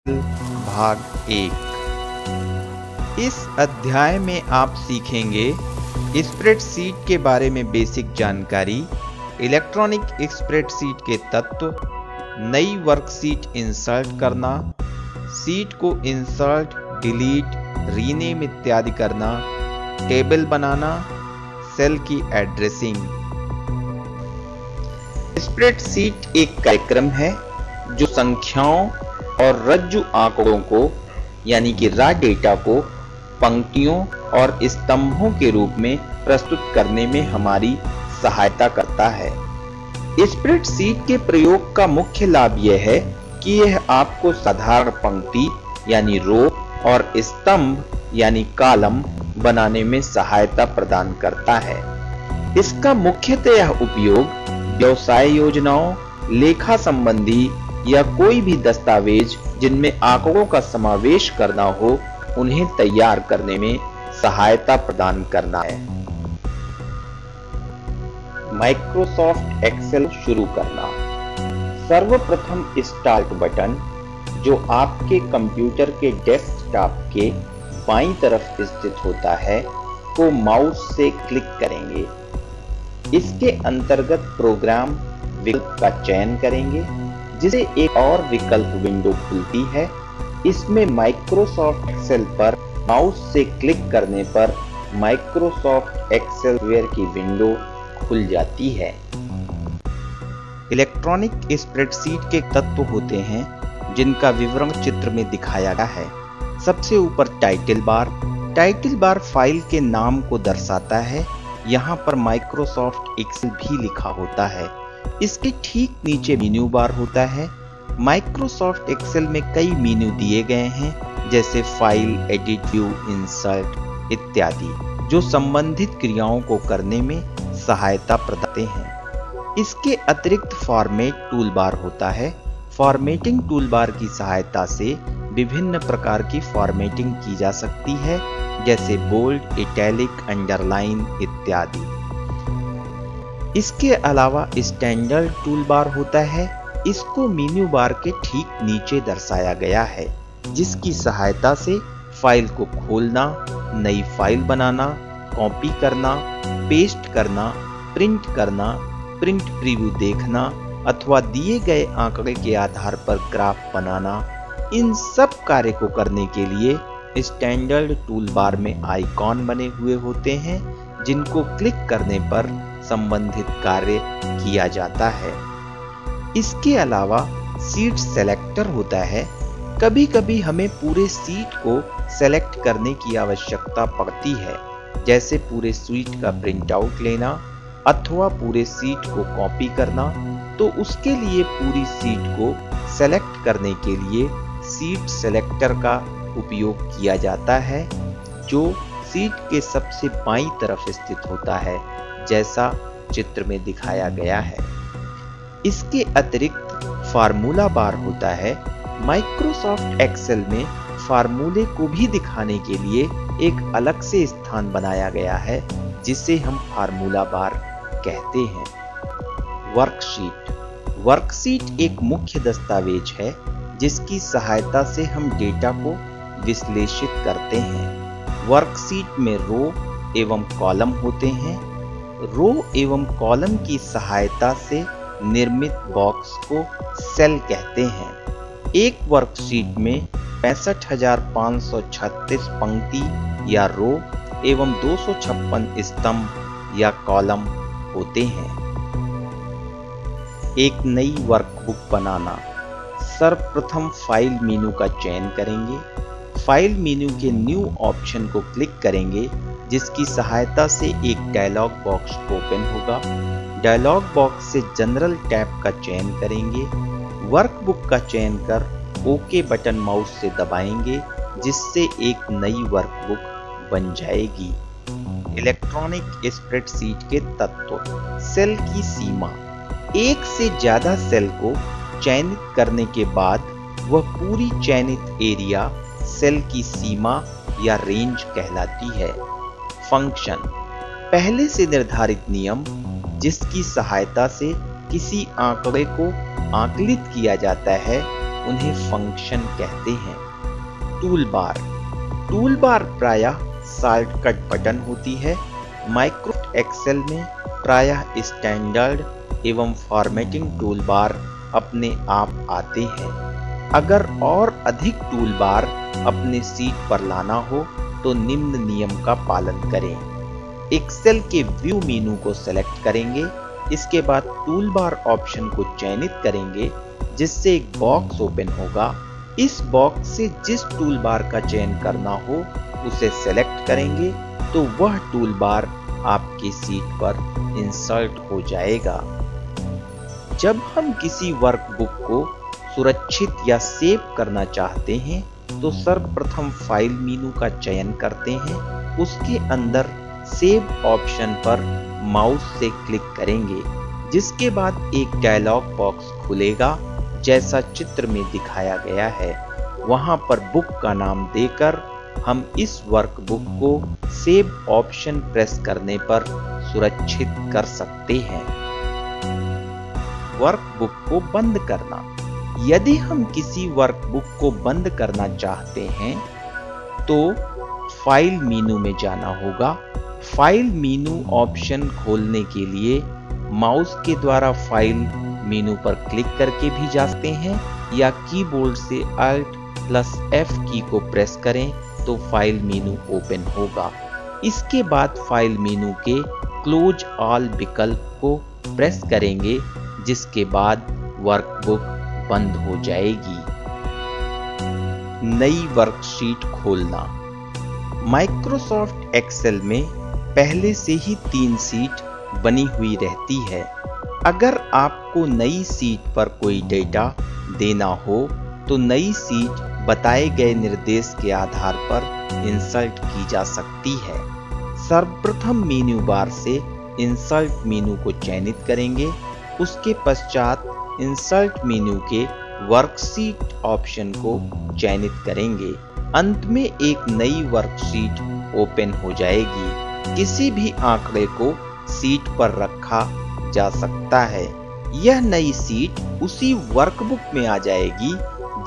भाग 1। इस अध्याय में आप सीखेंगे स्प्रेडशीट के बारे में बेसिक जानकारी, इलेक्ट्रॉनिक स्प्रेडशीट के तत्व, नई वर्कशीट इंसर्ट करना, शीट को इंसर्ट, डिलीट, रीनेम इत्यादि करना, टेबल बनाना, सेल की एड्रेसिंग। स्प्रेडशीट एक कार्यक्रम है जो संख्याओं और रज्जु आंकड़ों को यानी कि रॉ डेटा को पंक्तियों और स्तंभों के रूप में प्रस्तुत करने में हमारी सहायता करता है। स्प्रेडशीट के प्रयोग का मुख्य लाभ यह है कि यह आपको साधारण पंक्ति यानी रो और स्तंभ यानी कॉलम बनाने में सहायता प्रदान करता है। इसका मुख्यतः उपयोग व्यवसाय योजनाओं, लेखा संबंधी या कोई भी दस्तावेज जिनमें आंकड़ों का समावेश करना हो उन्हें तैयार करने में सहायता प्रदान करना है। माइक्रोसॉफ्ट एक्सेल शुरू करना। सर्वप्रथम स्टार्ट बटन जो आपके कंप्यूटर के डेस्कटॉप के बाईं तरफ स्थित होता है को माउस से क्लिक करेंगे। इसके अंतर्गत प्रोग्राम विकल्प का चयन करेंगे जिसे एक और विकल्प विंडो खुलती है। इसमें माइक्रोसॉफ्ट एक्सेल पर माउस से क्लिक करने पर माइक्रोसॉफ्ट एक्सेल सॉफ्टवेयर की विंडो खुल जाती है। इलेक्ट्रॉनिक स्प्रेडशीट के तत्व होते हैं जिनका विवरण चित्र में दिखाया गया है। सबसे ऊपर टाइटल बार फाइल के नाम को दर्शाता है। यहाँ पर माइक्रोसॉफ्ट एक्सेल भी लिखा होता है। इसके ठीक नीचे मेन्यू बार होता है। माइक्रोसॉफ्ट एक्सेल में कई मेन्यू दिए गए हैं जैसे फाइल, एडिट, व्यू, इंसर्ट इत्यादि जो संबंधित क्रियाओं को करने में सहायता प्रदान करते हैं। इसके अतिरिक्त फॉर्मेट टूल बार होता है। फॉर्मेटिंग टूल बार की सहायता से विभिन्न प्रकार की फॉर्मेटिंग की जा सकती है जैसे बोल्ड, इटैलिक, अंडरलाइन इत्यादि। इसके अलावा स्टैंडर्ड टूल बार होता है। इसको मेन्यू बार के ठीक नीचे दर्शाया गया है जिसकी सहायता से फाइल को खोलना, नई फाइल बनाना, कॉपी करना, पेस्ट करना, प्रिंट प्रीव्यू देखना अथवा दिए गए आंकड़े के आधार पर ग्राफ बनाना, इन सब कार्य को करने के लिए स्टैंडर्ड टूल बार में आइकॉन बने हुए होते हैं जिनको क्लिक करने पर संबंधित कार्य किया जाता है। इसके अलावा सीट सेलेक्टर होता है। कभी कभी हमें पूरे सीट को सेलेक्ट करने की आवश्यकता पड़ती है जैसे पूरे सीट का प्रिंट आउट लेना अथवा पूरे सीट को कॉपी करना, तो उसके लिए पूरी सीट को सेलेक्ट करने के लिए सीट सेलेक्टर का उपयोग किया जाता है जो सीट के सबसे बाईं तरफ स्थित होता है जैसा चित्र में दिखाया गया है। इसके अतिरिक्त फार्मूला बार होता है। माइक्रोसॉफ्ट एक्सेल में फार्मूले को भी दिखाने के लिए एक अलग से स्थान बनाया गया है जिसे हम फार्मूला बार कहते हैं। वर्कशीट एक मुख्य दस्तावेज है जिसकी सहायता से हम डेटा को विश्लेषित करते हैं। वर्कशीट में रो एवं कॉलम होते हैं। रो एवं कॉलम की सहायता से निर्मित बॉक्स को सेल कहते हैं। एक वर्कशीट में 65,536 पंक्ति या रो एवं 256 स्तंभ या कॉलम होते हैं। एक नई वर्कबुक बनाना। सर्वप्रथम फाइल मेन्यू का चयन करेंगे। फाइल मेन्यू के न्यू ऑप्शन को क्लिक करेंगे जिसकी सहायता से एक डायलॉग बॉक्स ओपन होगा। डायलॉग बॉक्स से जनरल टैब का चयन करेंगे। वर्कबुक का चयन कर ओके बटन माउस से दबाएंगे जिससे एक नई वर्कबुक बन जाएगी। इलेक्ट्रॉनिक स्प्रेडशीट के तत्व। सेल की सीमा। एक से ज्यादा सेल को चयनित करने के बाद वह पूरी चयनित एरिया सेल की सीमा या रेंज कहलाती है। फंक्शन। पहले से निर्धारित नियम जिसकी सहायता से किसी आंकड़े को आकलित किया जाता है उन्हें फंक्शन कहते हैं। टूल बार प्रायः शॉर्टकट बटन होती है। माइक्रोसॉफ्ट एक्सेल में प्रायः स्टैंडर्ड एवं फॉर्मेटिंग टूल बार अपने आप आते हैं। अगर और अधिक टूल बार अपने सीट पर लाना हो तो निम्न नियम का पालन करें। एक्सेल के व्यू मेनू को सेलेक्ट करेंगे, इसके बाद टूल बार ऑप्शन को चयनित करेंगे जिससे एक बॉक्स ओपन होगा। इस बॉक्स से जिस टूल बार का चयन करना हो उसे सेलेक्ट करेंगे तो वह टूल बार आपकी सीट पर इंसर्ट हो जाएगा। जब हम किसी वर्कबुक को सुरक्षित या सेव करना चाहते हैं तो सर्वप्रथम फाइल मेनू का चयन करते हैं। उसके अंदर सेव ऑप्शन पर माउस से क्लिक करेंगे, जिसके बाद एक डायलॉग बॉक्स खुलेगा जैसा चित्र में दिखाया गया है। वहां पर बुक का नाम देकर हम इस वर्कबुक को सेव ऑप्शन प्रेस करने पर सुरक्षित कर सकते हैं। वर्कबुक को बंद करना। यदि हम किसी वर्कबुक को बंद करना चाहते हैं तो फाइल मेनू में जाना होगा। फाइल मेनू ऑप्शन खोलने के लिए माउस के द्वारा फाइल मेनू पर क्लिक करके भी जा सकते हैं या कीबोर्ड से Alt+F की को प्रेस करें तो फाइल मेनू ओपन होगा। इसके बाद फाइल मेनू के क्लोज ऑल विकल्प को प्रेस करेंगे, जिसके बाद वर्कबुक बंद हो जाएगी। नई वर्कशीट खोलना। माइक्रोसॉफ्ट एक्सेल में पहले से ही 3 सीट बनी हुई रहती है। अगर आपको नई सीट पर कोई डेटा देना हो तो नई सीट बताए गए निर्देश के आधार पर इंसर्ट की जा सकती है। सर्वप्रथम मेन्यू बार से इंसर्ट मेनू को चयनित करेंगे। उसके पश्चात इंसर्ट मेन्यू के वर्कशीट ऑप्शन को चयनित करेंगे। अंत में एक नई वर्कशीट ओपन हो जाएगी। किसी भी आंकड़े को सीट पर रखा जा सकता है। यह नई सीट उसी वर्कबुक में आ जाएगी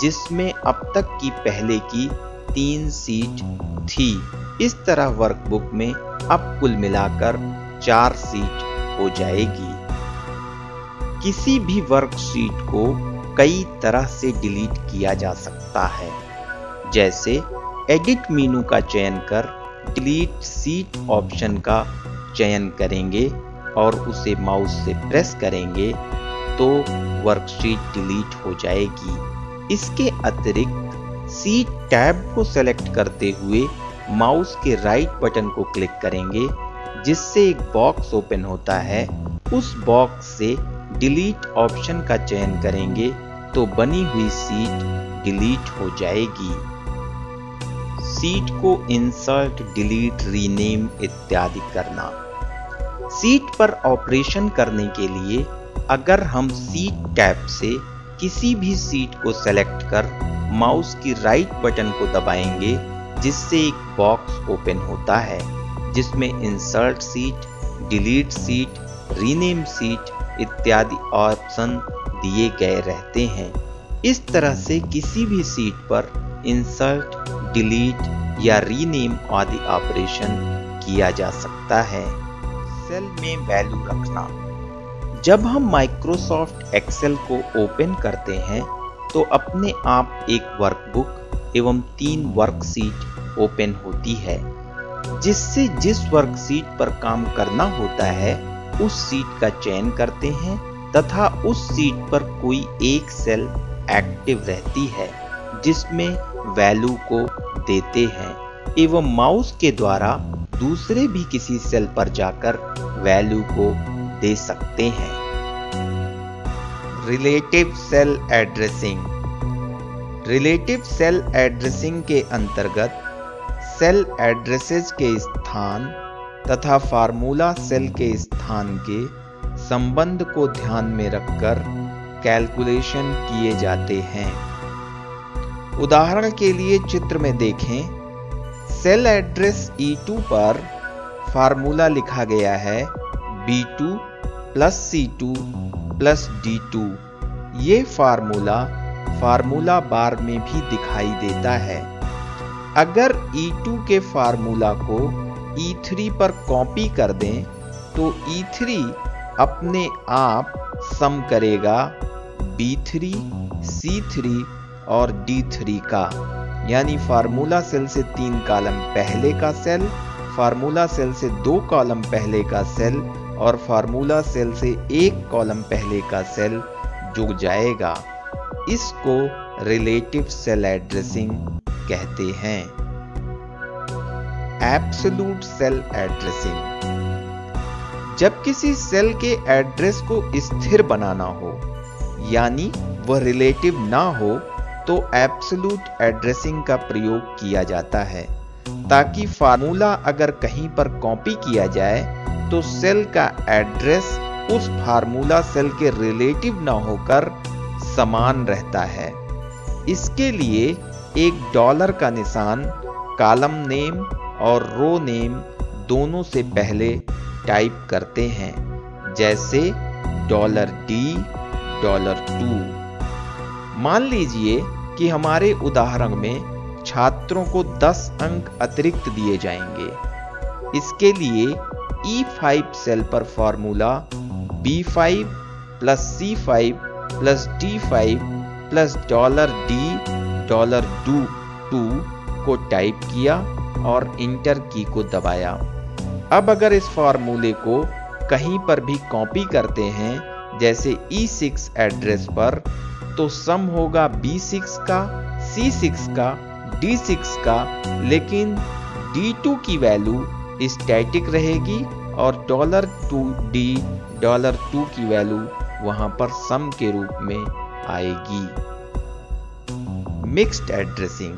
जिसमें अब तक की पहले की 3 सीट थी। इस तरह वर्कबुक में अब कुल मिलाकर 4 सीट हो जाएगी। किसी भी वर्कशीट को कई तरह से डिलीट किया जा सकता है, जैसे एडिट मेनू का चयन कर डिलीट सीट ऑप्शन का चयन करेंगे और उसे माउस से प्रेस करेंगे तो वर्कशीट डिलीट हो जाएगी। इसके अतिरिक्त सीट टैब को सेलेक्ट करते हुए माउस के राइट बटन को क्लिक करेंगे, जिससे एक बॉक्स ओपन होता है। उस बॉक्स से डिलीट ऑप्शन का चयन करेंगे तो बनी हुई सीट डिलीट हो जाएगी। सीट को इंसर्ट, डिलीट, रीनेम इत्यादि करना। सीट पर ऑपरेशन करने के लिए अगर हम सीट टैब से किसी भी सीट को सेलेक्ट कर माउस की राइट बटन को दबाएंगे, जिससे एक बॉक्स ओपन होता है जिसमें insert seat, delete seat, rename seat इत्यादि ऑप्शन दिए गए रहते हैं। इस तरह से किसी भी सीट पर इंसर्ट, डिलीट या रीनेम आदि ऑपरेशन किया जा सकता है। सेल में वैल्यू रखना। जब हम माइक्रोसॉफ्ट एक्सेल को ओपन करते हैं तो अपने आप एक वर्कबुक एवं 3 वर्कशीट ओपन होती है, जिससे जिस वर्कशीट पर काम करना होता है उस सीट का चयन करते हैं तथा उस सीट पर कोई एक सेल एक्टिव रहती है जिसमें वैल्यू को देते हैं एवं माउस के द्वारा दूसरे भी किसी सेल पर जाकर वैल्यू को दे सकते हैं। Relative cell addressing. Relative cell addressing के अंतर्गत सेल एड्रेसेस के स्थान तथा फार्मूला सेल के स्थान के संबंध को ध्यान में रखकर कैलकुलेशन किए जाते हैं। उदाहरण के लिए चित्र में देखें, सेल एड्रेस E2 पर फार्मूला लिखा गया है B2 + C2 + D2। ये फार्मूला फार्मूला बार में भी दिखाई देता है। अगर E2 के फार्मूला को E3 पर कॉपी कर दें तो E3 अपने आप सम करेगा B3, C3 और D3 का, यानी फार्मूला सेल से 3 कॉलम पहले का सेल, फार्मूला सेल से 2 कॉलम पहले का सेल और फार्मूला सेल से 1 कॉलम पहले का सेल जुड़ जाएगा। इसको रिलेटिव सेल एड्रेसिंग कहते हैं। Absolute cell addressing. जब किसी सेल के एड्रेस को स्थिर बनाना हो यानी वह रिलेटिव ना हो तो एब्सोल्यूट एड्रेसिंग का प्रयोग किया जाता है, ताकि फार्मूला अगर कहीं पर कॉपी किया जाए तो सेल का एड्रेस उस फार्मूला सेल के रिलेटिव ना होकर समान रहता है। इसके लिए एक डॉलर का निशान कॉलम नेम और रो नेम दोनों से पहले टाइप करते हैं, जैसे $D, $2। मान लीजिए कि हमारे उदाहरण में छात्रों को 10 अंक अतिरिक्त दिए जाएंगे। इसके लिए E5 सेल पर formula B5 plus C5 plus D5 plus $D, $2 को टाइप किया और इंटर की को दबाया। अब अगर इस फॉर्मूले को कहीं पर भी कॉपी करते हैं, जैसे E6 एड्रेस पर, तो सम होगा B6 का, C6 का, D6 का, लेकिन D2 की वैल्यू स्टैटिक रहेगी और $2D, $2 की वैल्यू वहां पर सम के रूप में आएगी। Mixed addressing.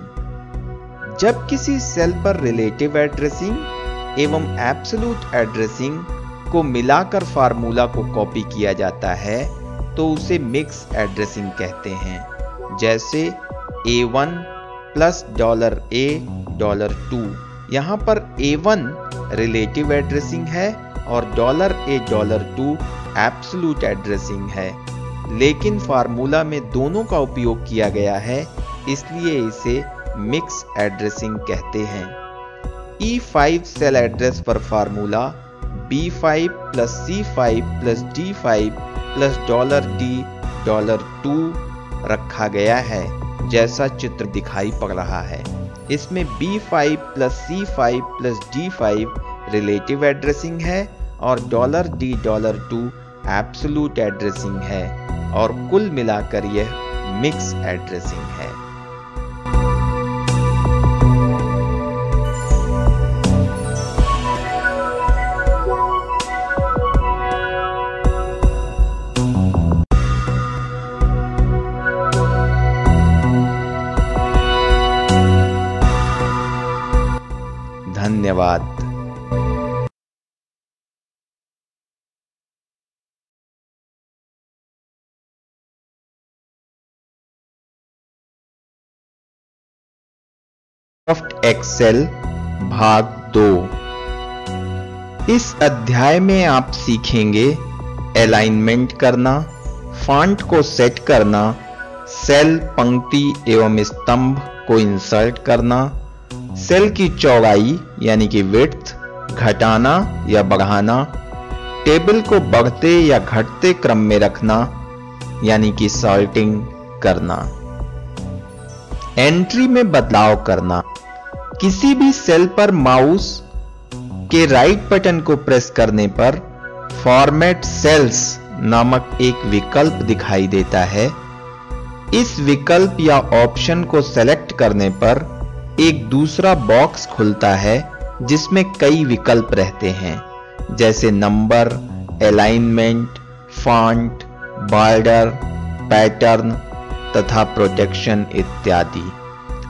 जब किसी सेल पर रिलेटिव एड्रेसिंग एवं एब्सोल्यूट एड्रेसिंग को मिलाकर फार्मूला को कॉपी किया जाता है तो उसे मिक्स एड्रेसिंग कहते हैं। जैसे A1 प्लस $A, $2। यहां पर A1 रिलेटिव एड्रेसिंग है और $A, $2 एब्सोल्यूट एड्रेसिंग है, लेकिन फार्मूला में दोनों का उपयोग किया गया है, इसलिए इसे मिक्स एड्रेसिंग कहते हैं। E5 सेल एड्रेस पर formula B5 plus C5 plus D5 plus $D, $2 रखा गया है, जैसा चित्र दिखाई पड़ रहा है। इसमें B5 plus C5 plus D5 relative addressing है और $D, $2 एब्सोल्यूट एड्रेसिंग है, और कुल मिलाकर यह मिक्स एड्रेसिंग है। धन्यवाद। माइक्रोसॉफ्ट एक्सेल भाग 2। इस अध्याय में आप सीखेंगे अलाइनमेंट करना, फॉन्ट को सेट करना, सेल, पंक्ति एवं स्तंभ को इंसर्ट करना, सेल की चौड़ाई यानी कि विड्थ घटाना या बढ़ाना, टेबल को बढ़ते या घटते क्रम में रखना यानी कि सॉर्टिंग करना, एंट्री में बदलाव करना, किसी भी सेल पर माउस के राइट बटन को प्रेस करने पर फॉर्मेट सेल्स नामक एक विकल्प दिखाई देता है। इस विकल्प या ऑप्शन को सेलेक्ट करने पर एक दूसरा बॉक्स खुलता है जिसमें कई विकल्प रहते हैं, जैसे number, alignment, font, border, pattern तथा प्रोटेक्शन इत्यादि।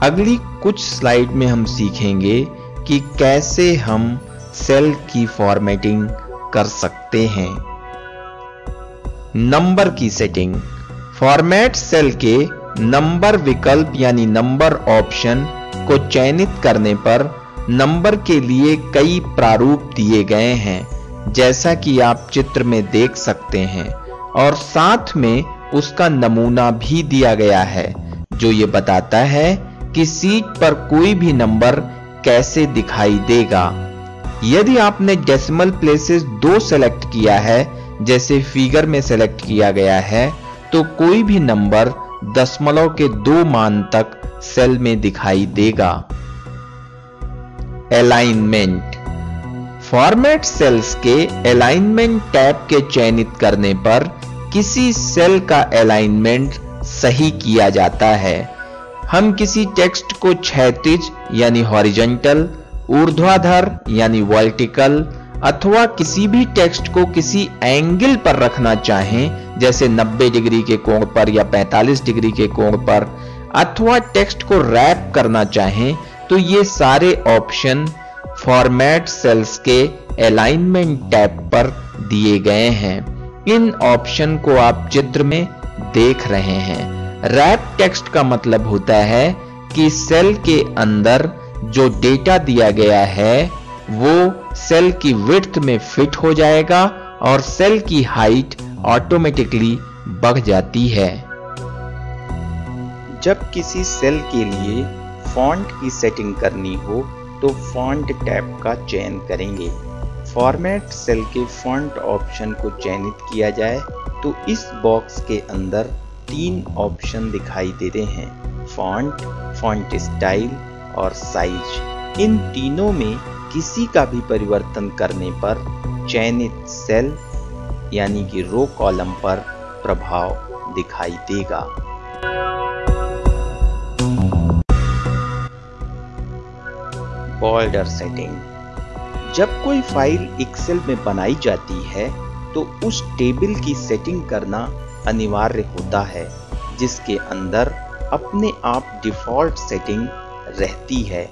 अगली कुछ स्लाइड में हम सीखेंगे कि कैसे हम सेल की फॉर्मेटिंग कर सकते हैं। नंबर की सेटिंग। फॉर्मेट सेल के नंबर विकल्प यानी नंबर ऑप्शन को चयनित करने पर नंबर के लिए कई प्रारूप दिए गए हैं, जैसा कि आप चित्र में देख सकते हैं, और साथ में उसका नमूना भी दिया गया है। जो ये बताता है कि सीट पर कोई भी नंबर कैसे दिखाई देगा। यदि आपने डेसिमल प्लेसेस 2 सेलेक्ट किया है, जैसे फिगर में सेलेक्ट किया गया है, तो कोई भी नंबर दशमलव के 2 मान तक सेल में दिखाई देगा। अलाइनमेंट। फॉर्मेट सेल्स के अलाइनमेंट टैब के चयनित करने पर किसी सेल का अलाइनमेंट सही किया जाता है। हम किसी टेक्स्ट को क्षैतिज यानी हॉरिजॉन्टल, ऊर्ध्वाधर यानी वर्टिकल अथवा किसी भी टेक्स्ट को किसी एंगल पर रखना चाहें, जैसे 90 डिग्री के कोण पर या 45 डिग्री के कोण पर, अथवा टेक्स्ट को रैप करना चाहें, तो ये सारे ऑप्शन फॉर्मेट सेल्स के अलाइनमेंट टैब पर दिए गए हैं। इन ऑप्शन को आप चित्र में देख रहे हैं। रैप टेक्स्ट का मतलब होता है कि सेल के अंदर जो डेटा दिया गया है वो सेल की विड्थ में फिट हो जाएगा और सेल की हाइट ऑटोमेटिकली बढ़ जाती है। जब किसी सेल के लिए फॉन्ट की सेटिंग करनी हो तो फॉन्ट टैब का चयन करेंगे। फॉर्मेट सेल के फॉन्ट ऑप्शन को चयनित किया जाए तो इस बॉक्स के अंदर 3 ऑप्शन दिखाई देते हैं, फॉन्ट, फॉन्ट स्टाइल और साइज। इन तीनों में किसी का भी परिवर्तन करने पर चयनित सेल यानी कि रो कॉलम पर प्रभाव दिखाई देगा। Border setting. जब कोई फाइल एक्सेल में बनाई जाती है तो उस टेबल की सेटिंग करना अनिवार्य होता है, जिसके अंदर अपने आप डिफॉल्ट सेटिंग रहती है।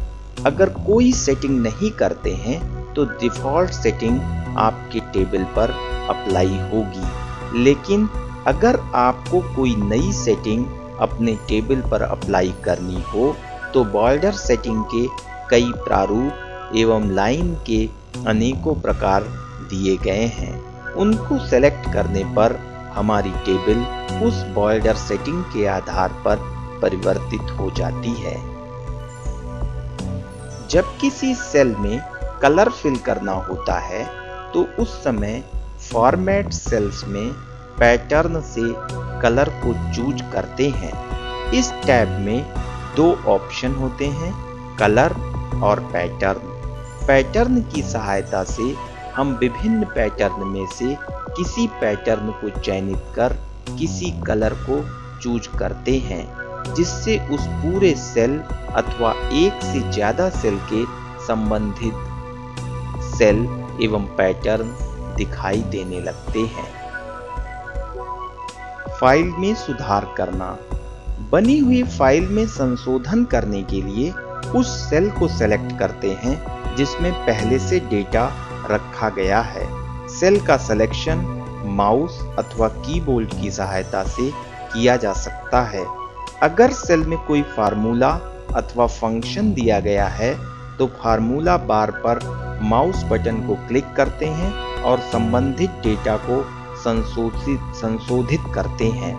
अगर कोई सेटिंग नहीं करते हैं तो डिफॉल्ट सेटिंग आपके टेबल पर अप्लाई होगी, लेकिन अगर आपको कोई नई सेटिंग अपने टेबल पर अप्लाई करनी हो तो बॉर्डर सेटिंग के कई प्रारूप एवं लाइन के अनेकों प्रकार दिए गए हैं। उनको सेलेक्ट करने पर हमारी टेबल उस बॉर्डर सेटिंग के आधार पर परिवर्तित हो जाती है। जब किसी सेल में कलर फिल करना होता है तो उस समय फॉर्मेट सेल्स में पैटर्न से कलर को चूज करते हैं। इस टैब में 2 ऑप्शन होते हैं, कलर और पैटर्न। पैटर्न की सहायता से हम विभिन्न पैटर्न में से किसी पैटर्न को चयनित कर किसी कलर को चूज करते हैं, जिससे उस पूरे सेल अथवा एक से ज्यादा सेल के संबंधित सेल एवं पैटर्न दिखाई देने लगते हैं। फाइल में सुधार करना। बनी हुई फाइल में संशोधन करने के लिए उस सेल को सेलेक्ट करते हैं जिसमें पहले से डेटा रखा गया है। सेल का सिलेक्शन माउस अथवा कीबोर्ड की सहायता से किया जा सकता है। अगर सेल में कोई फार्मूला अथवा फंक्शन दिया गया है तो फार्मूला बार पर माउस बटन को क्लिक करते हैं और संबंधित डेटा को संशोधित करते हैं।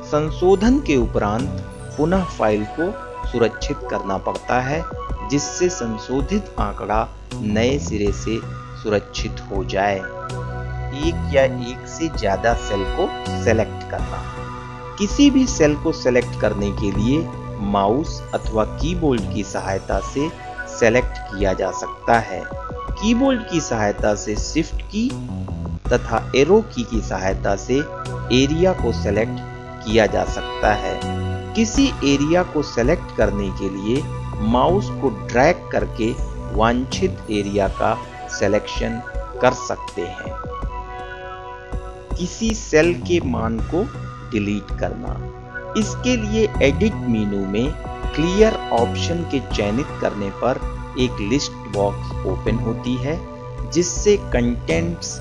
संशोधन के उपरांत पुनः फाइल को सुरक्षित करना पड़ता है, जिससे संशोधित आंकड़ा नए सिरे से सुरक्षित हो जाए। एक या एक से ज्यादा सेल को सेलेक्ट करना। किसी भी सेल को सेलेक्ट करने के लिए माउस अथवा कीबोर्ड की सहायता से सेलेक्ट किया जा सकता है। कीबोर्ड की सहायता से शिफ्ट की तथा एरो की सहायता से एरिया को सेलेक्ट किया जा सकता है। किसी एरिया को सेलेक्ट करने के लिए माउस को ड्रैग करके वांछित एरिया का सिलेक्शन कर सकते हैं। किसी सेल के मान को डिलीट करना। इसके लिए एडिट मेनू में क्लियर ऑप्शन के चयनित करने पर एक लिस्ट बॉक्स ओपन होती है, जिससे कंटेंट्स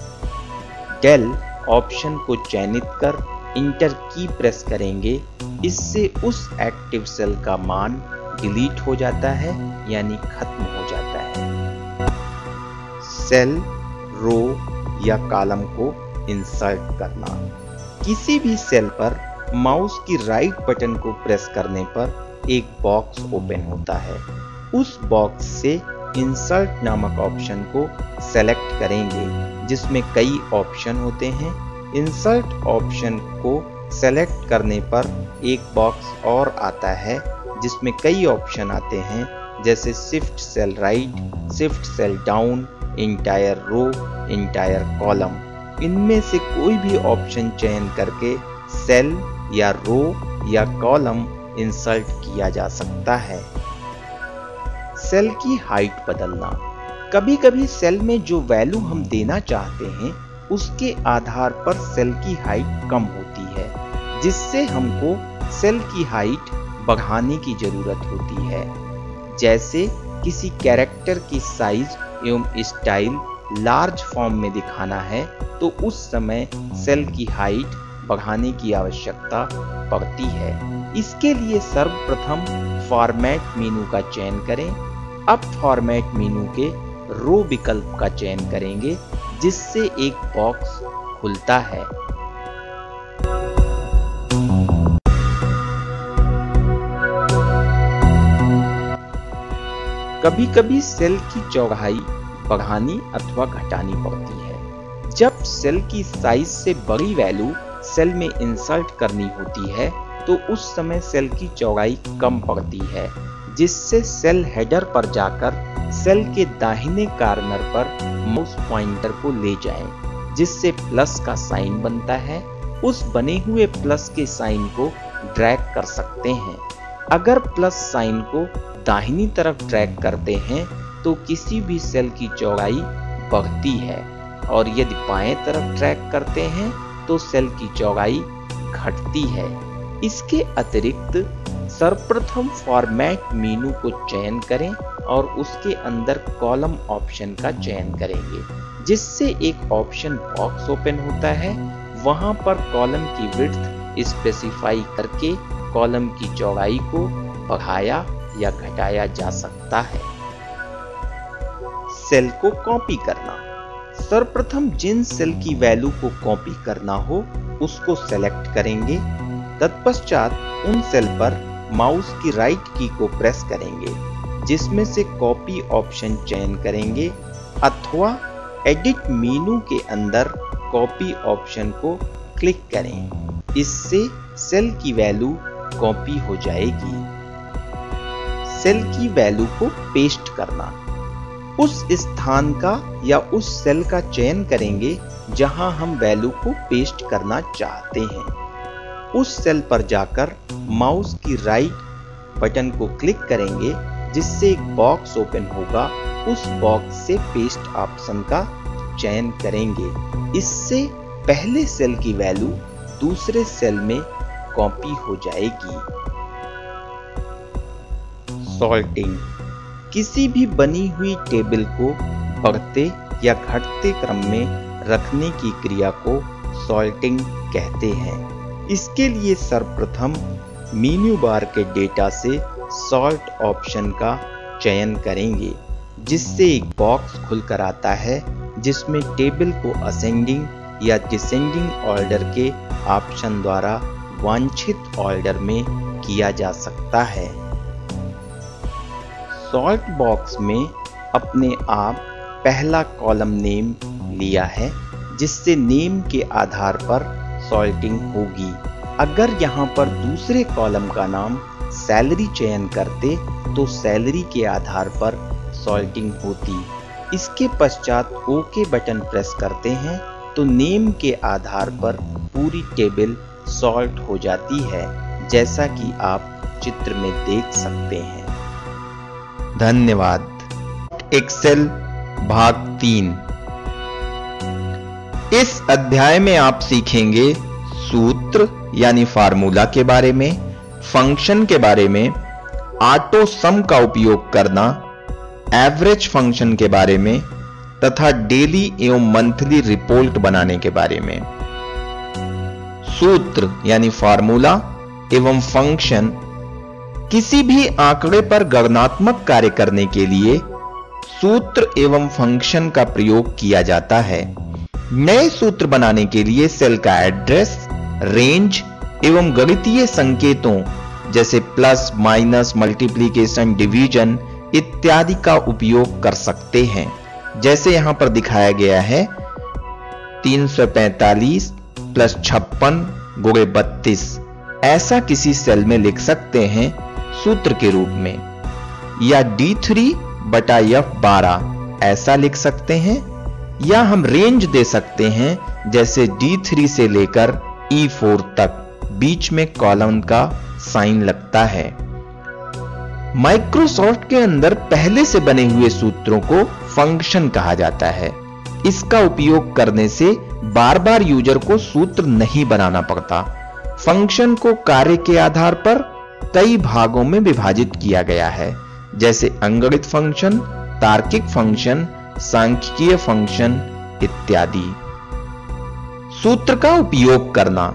डेल ऑप्शन को चयनित कर इंटर की प्रेस करेंगे। इससे उस एक्टिव सेल का मान डिलीट हो जाता है यानी खत्म हो जाता है। सेल, रो या कॉलम को इंसर्ट करना। किसी भी सेल पर माउस की राइट बटन को प्रेस करने पर एक बॉक्स ओपन होता है। उस बॉक्स से इंसर्ट नामक ऑप्शन को सेलेक्ट करेंगे, जिसमें कई ऑप्शन होते हैं। इंसर्ट ऑप्शन को सेलेक्ट करने पर एक बॉक्स और आता है जिसमें कई ऑप्शन आते हैं, जैसे shift cell right, shift cell down, entire row, entire column. इनमें से कोई भी ऑप्शन चयन करके सेल या रो या कॉलम इंसर्ट किया जा सकता है। सेल की हाइट बदलना। कभी कभी सेल में जो वैल्यू हम देना चाहते हैं उसके आधार पर सेल की हाइट कम होती है, जिससे हमको सेल की हाइट बढ़ाने की जरूरत होती है। जैसे किसी कैरेक्टर की साइज एवं स्टाइल लार्ज फॉर्म में दिखाना है तो उस समय सेल की हाइट बढ़ाने की आवश्यकता पड़ती है। इसके लिए सर्वप्रथम फॉर्मेट मेनू का चयन करें। अब फॉर्मेट मेनू के रो विकल्प का चयन करेंगे, जिससे एक बॉक्स खुलता है। कभी कभी सेल की चौड़ाई बढ़ानी अथवा घटानी पड़ती है। जब सेल की साइज से बड़ी वैल्यू सेल में इंसर्ट करनी होती है तो उस समय सेल की चौड़ाई कम पड़ती है, जिससे सेल हेडर पर जाकर सेल के दाहिने कॉर्नर पर माउस पॉइंटर को ले जाएं, जिससे प्लस का साइन बनता है। उस बने हुए प्लस के साइन को ड्रैग कर सकते हैं। अगर प्लस साइन को दाहिनी तरफ ड्रैग करते हैं तो किसी भी सेल की चौड़ाई बढ़ती है, और यदि बाएं तरफ ड्रैग करते हैं तो सेल की चौड़ाई घटती है। इसके अतिरिक्त सर्वप्रथम फॉर्मेट मेनू को चयन करें और उसके अंदर कॉलम ऑप्शन का चयन करेंगे, जिससे एक ऑप्शन बॉक्स ओपन होता है। वहां पर कॉलम की विड्थ स्पेसिफाई करके कॉलम की चौड़ाई को बढ़ाया या घटाया जा सकता है। सेल को कॉपी करना। सर्वप्रथम जिन सेल की वैल्यू को कॉपी करना हो उसको सेलेक्ट करेंगे। तत्पश्चात उन सेल पर माउस की राइट की को प्रेस करेंगे, जिसमें से कॉपी ऑप्शन चयन करेंगे, अथवा एडिट मेनू के अंदर कॉपी ऑप्शन को क्लिक करें। इससे सेल की वैल्यू कॉपी हो जाएगी। सेल की वैल्यू को पेस्ट करना। उस स्थान का या उस सेल का चयन करेंगे जहां हम वैल्यू को पेस्ट करना चाहते हैं। उस सेल पर जाकर माउस की राइट बटन को क्लिक करेंगे, जिससे एक बॉक्स ओपन होगा। उस बॉक्स से पेस्ट ऑप्शन का चयन करेंगे। इससे पहले सेल की वैल्यू दूसरे सेल में कॉपी हो जाएगी। सॉर्टिंग। किसी भी बनी हुई टेबल को बढ़ते या घटते क्रम में रखने की क्रिया को सॉर्टिंग कहते हैं। इसके लिए सर्वप्रथम मेन्यू बार के डेटा से सॉर्ट ऑप्शन का चयन करेंगे, जिससे एक बॉक्स खुलकर आता है जिसमें टेबल को असेंडिंग या डिसेंडिंग ऑर्डर के ऑप्शन द्वारा वांछित ऑर्डर में किया जा सकता है। सॉर्ट बॉक्स में अपने आप पहला कॉलम नेम लिया है, जिससे नेम के आधार पर सॉर्टिंग होगी। अगर यहाँ पर दूसरे कॉलम का नाम सैलरी चयन करते तो सैलरी के आधार पर सॉर्टिंग होती। इसके पश्चात ओके बटन प्रेस करते हैं तो नेम के आधार पर पूरी टेबल सॉर्ट हो जाती है, जैसा कि आप चित्र में देख सकते हैं। धन्यवाद। एक्सेल भाग 3। इस अध्याय में आप सीखेंगे सूत्र यानी फार्मूला के बारे में, फंक्शन के बारे में, ऑटो सम का उपयोग करना, एवरेज फंक्शन के बारे में तथा डेली एवं मंथली रिपोर्ट बनाने के बारे में। सूत्र यानी फार्मूला एवं फंक्शन किसी भी आंकड़े पर गणनात्मक कार्य करने के लिए सूत्र एवं फंक्शन का प्रयोग किया जाता है। नए सूत्र बनाने के लिए सेल का एड्रेस, रेंज एवं गणितीय संकेतों जैसे प्लस, माइनस, मल्टीप्लिकेशन, डिवीजन इत्यादि का उपयोग कर सकते हैं। जैसे यहां पर दिखाया गया है 345 प्लस 56 गुणे 32, ऐसा किसी सेल में लिख सकते हैं सूत्र के रूप में, या D3 बटा F12 ऐसा लिख सकते हैं, या हम रेंज दे सकते हैं जैसे D3 से लेकर E4 तक, बीच में कॉलम का साइन लगता है। माइक्रोसॉफ्ट के अंदर पहले से बने हुए सूत्रों को फंक्शन कहा जाता है। इसका उपयोग करने से बार बार यूजर को सूत्र नहीं बनाना पड़ता। फंक्शन को कार्य के आधार पर कई भागों में विभाजित किया गया है, जैसे अंगणित फंक्शन, तार्किक फंक्शन, सांख्यिकीय फंक्शन इत्यादि। सूत्र का उपयोग करना।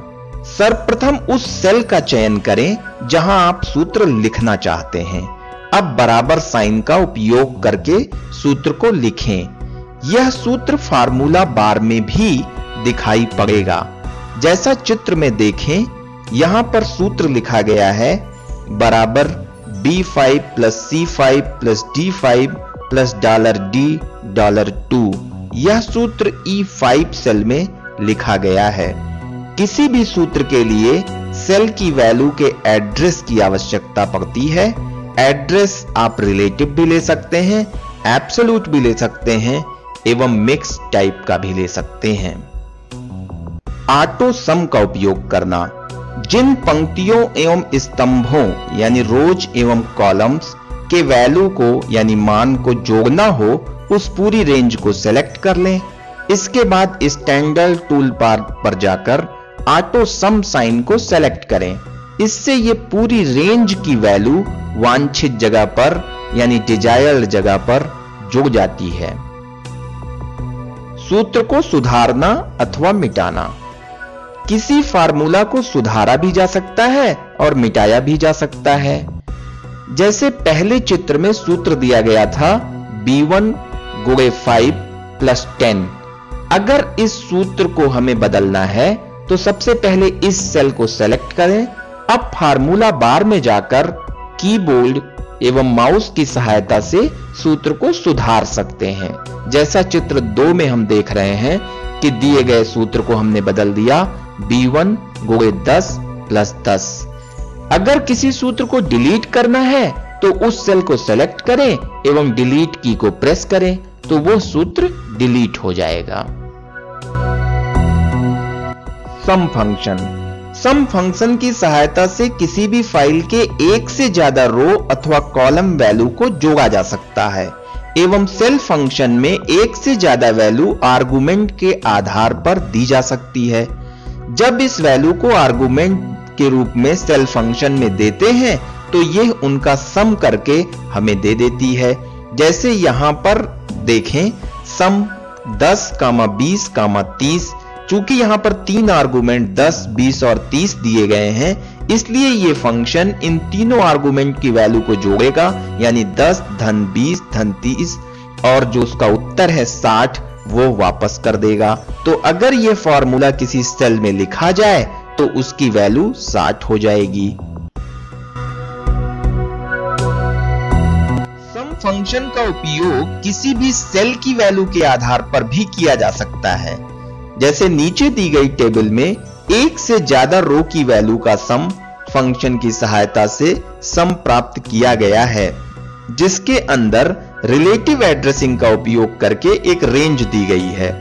सर्वप्रथम उस सेल का चयन करें जहां आप सूत्र लिखना चाहते हैं। अब बराबर साइन का उपयोग करके सूत्र को लिखें। यह सूत्र फार्मूला बार में भी दिखाई पड़ेगा। जैसा चित्र में देखें, यहां पर सूत्र लिखा गया है बराबर B5 plus C5 plus D5 plus $D$2। यह सूत्र E5 सेल में लिखा गया है। किसी भी सूत्र के लिए सेल की वैल्यू के एड्रेस की आवश्यकता पड़ती है। एड्रेस आप रिलेटिव भी ले सकते हैं, एब्सोल्यूट भी ले सकते हैं एवं मिक्स टाइप का भी ले सकते हैं। ऑटो सम का उपयोग करना। जिन पंक्तियों एवं स्तंभों यानी रोज एवं कॉलम्स के वैल्यू को यानी मान को जोड़ना हो, उस पूरी रेंज को सेलेक्ट कर लें। इसके बाद स्टैंडर्ड टूल बार पर जाकर ऑटो सम साइन को सेलेक्ट करें। इससे ये पूरी रेंज की वैल्यू वांछित जगह पर यानी डिजायर्ड जगह पर जुड़ जाती है। सूत्र को सुधारना अथवा मिटाना। किसी फार्मूला को सुधारा भी जा सकता है और मिटाया भी जा सकता है। जैसे पहले चित्र में सूत्र दिया गया था B1 गुणे 5 प्लस 10। अगर इस सूत्र को हमें बदलना है तो सबसे पहले इस सेल को सेलेक्ट करें। अब फार्मूला बार में जाकर कीबोर्ड एवं माउस की सहायता से सूत्र को सुधार सकते हैं। जैसा चित्र 2 में हम देख रहे हैं कि दिए गए सूत्र को हमने बदल दिया B1 गुणे 10 प्लस 10। अगर किसी सूत्र को डिलीट करना है तो उस सेल को सेलेक्ट करें एवं डिलीट की को प्रेस करें तो वो सूत्र डिलीट हो जाएगा। सम फंक्शन। सम फंक्शन की सहायता से किसी भी फाइल के एक से ज्यादा रो अथवा कॉलम वैल्यू को जोड़ा जा सकता है एवं सेल फंक्शन में एक से ज्यादा वैल्यू आर्गुमेंट के आधार पर दी जा सकती है। जब इस वैल्यू को आर्गुमेंट के रूप में सेल फंक्शन में देते हैं तो यह उनका सम करके हमें दे देती है। जैसे यहां पर देखें सम 10, 20, 30। चूंकि यहां पर 3 आर्गुमेंट 10, 20 और 30 दिए गए हैं, इसलिए ये फंक्शन इन तीनों आर्गुमेंट की वैल्यू को जोड़ेगा, यानी 10 धन 20 धन 30 और जो उसका उत्तर है 60 वो वापस कर देगा। तो अगर ये फॉर्मूला किसी सेल में लिखा जाए तो उसकी वैल्यू 60 हो जाएगी। सम फंक्शन का उपयोग किसी भी सेल की वैल्यू के आधार पर भी किया जा सकता है। जैसे नीचे दी गई टेबल में एक से ज्यादा रो की वैल्यू का सम फंक्शन की सहायता से सम प्राप्त किया गया है, जिसके अंदर रिलेटिव एड्रेसिंग का उपयोग करके एक रेंज दी गई है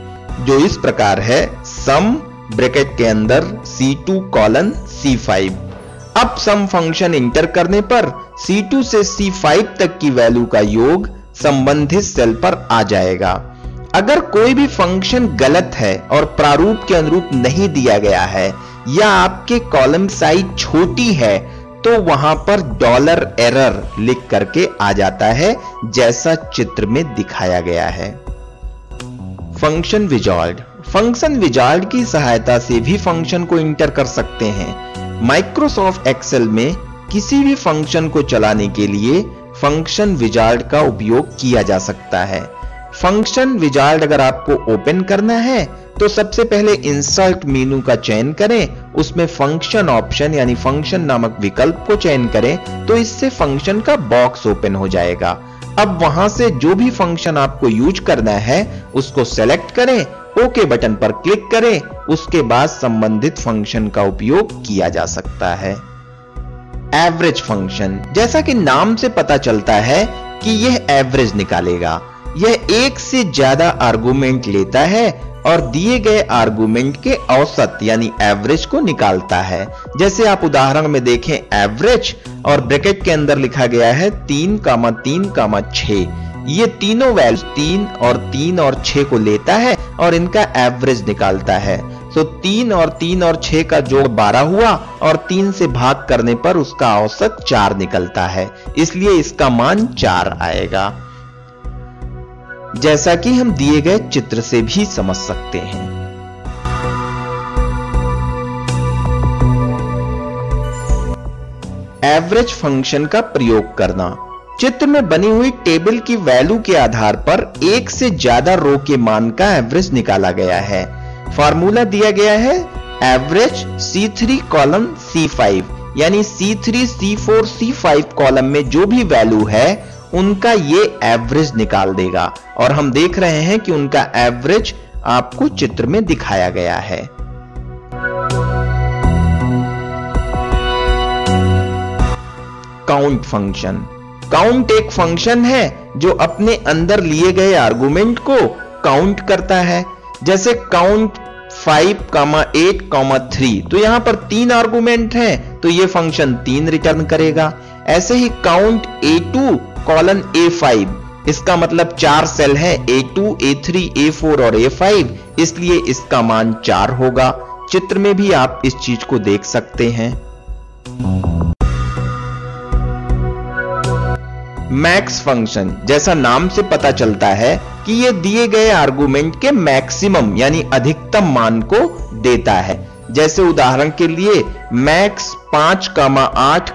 जो इस प्रकार है सम ब्रैकेट के अंदर C2 कोलन C5। अब सम फंक्शन इंटर करने पर C2 से C5 तक की वैल्यू का योग संबंधित सेल पर आ जाएगा। अगर कोई भी फंक्शन गलत है और प्रारूप के अनुरूप नहीं दिया गया है या आपके कॉलम साइज छोटी है तो वहां पर $error लिख करके आ जाता है, जैसा चित्र में दिखाया गया है। Function wizard. फंक्शन विजार्ड की सहायता से भी फंक्शन को इंटर कर सकते हैं। माइक्रोसॉफ्ट एक्सेल में किसी भी फंक्शन को चलाने के लिए फंक्शन विजार्ड का उपयोग किया जा सकता है। फंक्शन विजार्ड अगर आपको ओपन करना है तो सबसे पहले इंसर्ट मेनू का चयन करें, उसमें फंक्शन ऑप्शन यानी फंक्शन नामक विकल्प को चयन करें तो इससे फंक्शन का बॉक्स ओपन हो जाएगा। अब वहां से जो भी फंक्शन आपको यूज करना है उसको सेलेक्ट करें, ओके बटन पर क्लिक करें, उसके बाद संबंधित फंक्शन का उपयोग किया जा सकता है। एवरेज फंक्शन, जैसा कि नाम से पता चलता है कि यह एवरेज निकालेगा। यह एक से ज्यादा आर्गुमेंट लेता है और दिए गए आर्गुमेंट के औसत यानी एवरेज को निकालता है। जैसे आप उदाहरण में देखें एवरेज और ब्रैकेट के अंदर लिखा गया है 3,3,6। ये तीनों वैल्यूज 3 और 6 को लेता है और इनका एवरेज निकालता है। तो 3 और 6 का जोड़ 12 हुआ और 3 से भाग करने पर उसका औसत 4 निकलता है, इसलिए इसका मान 4 आएगा, जैसा कि हम दिए गए चित्र से भी समझ सकते हैं। एवरेज फंक्शन का प्रयोग करना, चित्र में बनी हुई टेबल की वैल्यू के आधार पर एक से ज्यादा रो के मान का एवरेज निकाला गया है। फार्मूला दिया गया है एवरेज C3 कॉलम C5, यानी C3, C4, C5 कॉलम में जो भी वैल्यू है उनका ये एवरेज निकाल देगा और हम देख रहे हैं कि उनका एवरेज आपको चित्र में दिखाया गया है। काउंट फंक्शन, काउंट एक फंक्शन है जो अपने अंदर लिए गए आर्गुमेंट को काउंट करता है। जैसे काउंट 5, 8, 3, तो यहां पर 3 आर्गुमेंट हैं तो ये फंक्शन 3 रिटर्न करेगा। ऐसे ही काउंट A2 कॉलन A5, इसका मतलब 4 सेल है A2, A3, A4 और A5, इसलिए इसका मान 4 होगा। चित्र में भी आप इस चीज को देख सकते हैं। मैक्स फंक्शन, जैसा नाम से पता चलता है कि यह दिए गए आर्गुमेंट के मैक्सिमम यानी अधिकतम मान को देता है। जैसे उदाहरण के लिए मैक्स 5, 8,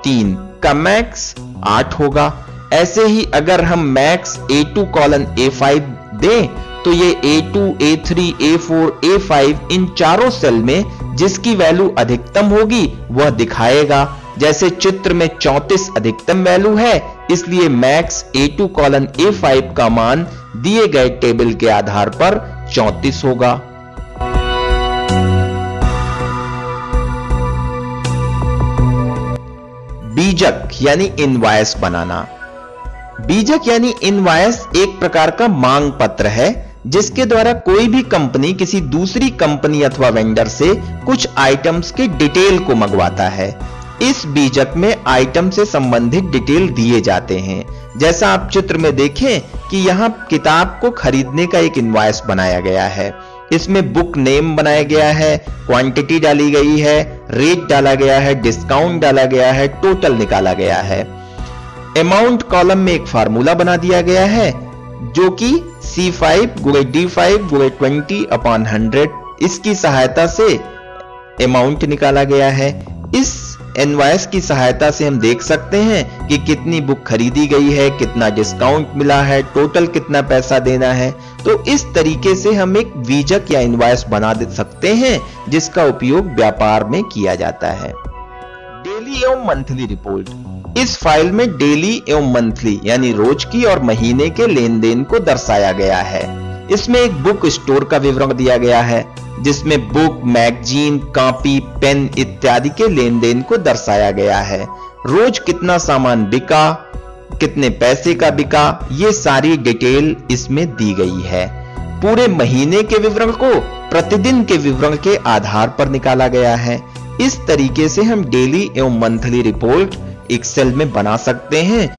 3 का मैक्स 8 होगा। ऐसे ही अगर हम मैक्स A2 कॉलन A5 दें तो ये A2, A3, A4, A5 इन चारों सेल में जिसकी वैल्यू अधिकतम होगी वह दिखाएगा। जैसे चित्र में 34 अधिकतम वैल्यू है, इसलिए मैक्स A2 कॉलन A5 का मान दिए गए टेबल के आधार पर 34 होगा। बीजक यानी इनवॉइस बनाना, बीजक यानी इनवॉइस एक प्रकार का मांग पत्र है जिसके द्वारा कोई भी कंपनी किसी दूसरी कंपनी अथवा वेंडर से कुछ आइटम्स के डिटेल को मंगवाता है। इस बीजक में आइटम से संबंधित डिटेल दिए जाते हैं। जैसा आप चित्र में देखें कि यहां किताब को खरीदने का एक इनवॉइस बनाया गया है। इसमें बुक नेम बनाया गया है, क्वांटिटी डाली गई है, रेट डाला गया है, डिस्काउंट डाला गया है, टोटल निकाला गया है। अमाउंट कॉलम में एक फार्मूला बना दिया गया है जो कि C5 × D5 × 20/100, इसकी सहायता से अमाउंट निकाला गया है। इस इनवॉइस की सहायता से हम देख सकते हैं कि कितनी बुक खरीदी गई है, कितना डिस्काउंट मिला है, टोटल कितना पैसा देना है। तो इस तरीके से हम एक बीजक या इनवॉइस बना सकते हैं जिसका उपयोग व्यापार में किया जाता है। डेली एवं मंथली रिपोर्ट, इस फाइल में डेली एवं मंथली यानी रोज की और महीने के लेन देन को दर्शाया गया है। इसमें एक बुक स्टोर का विवरण दिया गया है जिसमें बुक, मैगजीन, कॉपी, पेन इत्यादि के लेन देन को दर्शाया गया है। रोज कितना सामान बिका, कितने पैसे का बिका, ये सारी डिटेल इसमें दी गई है। पूरे महीने के विवरण को प्रतिदिन के विवरण के आधार पर निकाला गया है। इस तरीके से हम डेली एवं मंथली रिपोर्ट एक्सेल में बना सकते हैं।